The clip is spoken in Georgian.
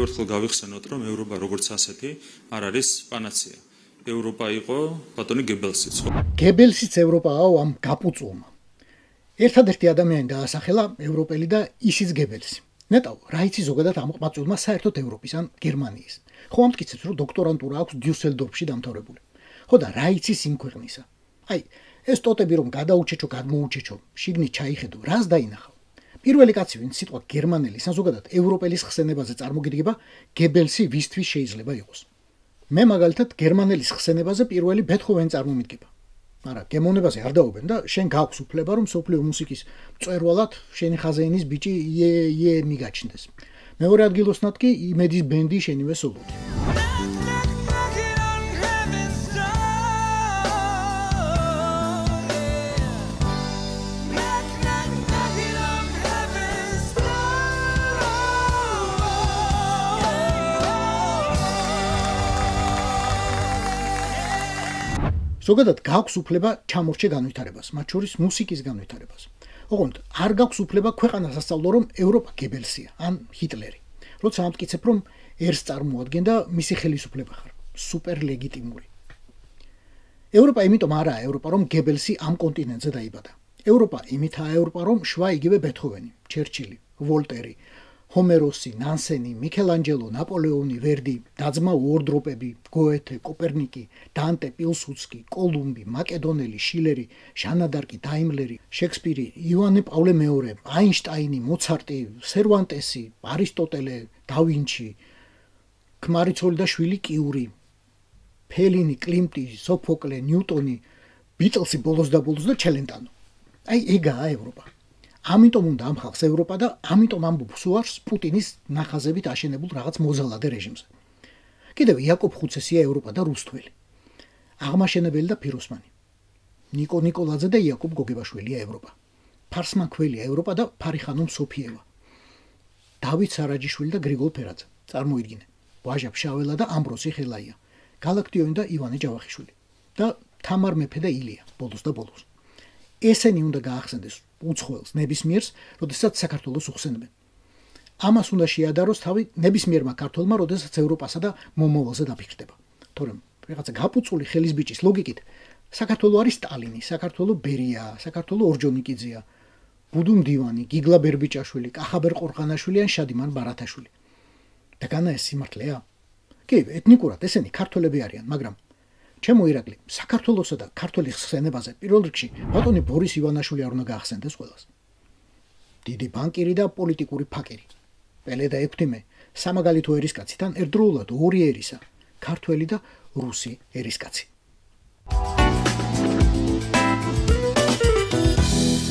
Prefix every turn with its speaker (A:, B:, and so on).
A: კიდევ ერთხელ გავიხსენოთ, რომ ევროპა როგორც ასეთი არ არის პანაცეა. ევროპა იყო ბატონი გებელსიც.
B: გებელსიც ევროპაა ამ გაპუწულმა. ერთადერთი ადამიანი დაასახელა ევროპელი და ისიც გებელსი. ნეტავ, რა იცი ზოგადად ამ ყმაწვილმა საერთოდ ევროპის ან გერმანიის. ხო ამტკიცებს, რომ დოქტორანტურა აქვს დიუსელდორფში დამთავრებული. ხო და რა იცის იმ ქვეყნისა. აი, ეს ტოტები რომ გადაუჩეჩო, გადმოუჩეჩო, შიგნით ჩაიხედო, რას დაინახავ? პირველი კაცი, ვინც სიტყვა გერმანელის ან ზოგადად ევროპელის ხსენებაზე წარმოგიდგება, გებელსი ვისთვის შეიძლება იყოს. მე მაგალითად გერმანელის ხსენებაზე პირველი ბეთჰოვენი წარმომიდგება. მაგრამ გემოვნებაზე არ დაობენ და შენ გაქვს უფლება რომ სოფლიო მუსიკის მწვერვალად შენი ხაზეინის ბიჭი იე მიგაჩნდეს. მეორე ადგილოსნად კი იმედის ბენდი შენივე სოლოდი. ზოგადად გაქვს უფლება ჩამორჩე განვითარებას, მათ შორის მუსიკის განვითარებას. ოღონდ არ გაქვს უფლება ქვეყანას ასწავლო, რომ ევროპა გებელსია, ან ჰიტლერი. როცა ამტკიცებ, რომ ერს წარმოადგენდა მისი ხელისუფლება ხარ, სუპერლეგიტიმური. ევროპა იმიტომ არაა ევროპა, რომ გებელსი ამ კონტინენტზე დაიბადა. ევროპა იმითაა ევროპა, რომ შვა იგივე ბეთჰოვენი, ჩერჩილი, ვოლტერი, ჰომეროსი, ნანსენი, მიქელანჯელო, ნაპოლეონი, ვერდი, დაძმა უორდროპები, გოეთე, კოპერნიკი, დანტე, პილსუდსკი, კოლუმბი, მაკედონელი, შილერი, ჟანა დარკი, დაიმლერი, შექსპირი, იოანე პავლე მეორე, აინშტაინი, მოცარტი, სერვანტესი, არისტოტელე, დავინჩი, ქმარიცოლი და შვილი კიური, ფელინი, კლიმტი, სოფოკლე, ნიუტონი, ბიტლსი ბოლოს და ჩელენტანო. აი ეგაა ევროპა. ამიტომ უნდა ამ ხალხს ევროპა და ამიტომ ამბობს უარს პუტინის ნახაზებით აშენებულ რაღაც მოზალადე რეჟიმზე. კიდევ იაკობ ხუცესია ევროპა და რუსთველი. აღმაშენებელი და ფიროსმანი. ნიკო ნიკოლაძე და იაკობ გოგებაშვილია ევროპა. ფარსმან ქველია ევროპა და ფარიხანო სოფიევა. დავით სარაჯიშვილი და გრიგოლ ფერაძე. წარმოიდგინე. ვაჟა ფშაველა და ამბროსი ხელაია. გალაქტიონი და ივანე ჯავახიშვილი. და თამარ მეფე და ილია ბოლოს და ბოლოს. ესენი უნდა გაახსენდეს უცხოელს ნებისმიერს, როდესაც საქართველოს უხსენებენ. ამას უნდა შეადაროს თავი ნებისმიერმა ქართველმა, როდესაც ევროპასა და მომავალზე დაფიქრდება. თორემ რაღაცა გაპუწული ხელის ბიჭის ლოგიკით, საქართველო არის სტალინი, საქართველო ბერია, საქართველო ორჯონიკიძეა, ბუდუ მდივანი, გიგლა ბერბიჭაშვილი, კახაბერ ყორღანაშვილი ან შადიმან ბარათაშვილი. და განა ეს სიმართლეა? კი, ეთნიკურად ესენი ქართველები არიან, მაგრამ ჩემო ირაკლი, საქართველოსა და ქართველის ხსენებაზე პირველ რიგში ბატონი ბორის ივანაშვილი არ უნდა გაახსენდეს ყველას. დიდი ბანკირი და პოლიტიკური ფაკირი. პელე და ექვთიმე სამაგალითო ერისკაციდან ერთდროულად ორი ერისა, ქართველი და რუსი ერისკაცი.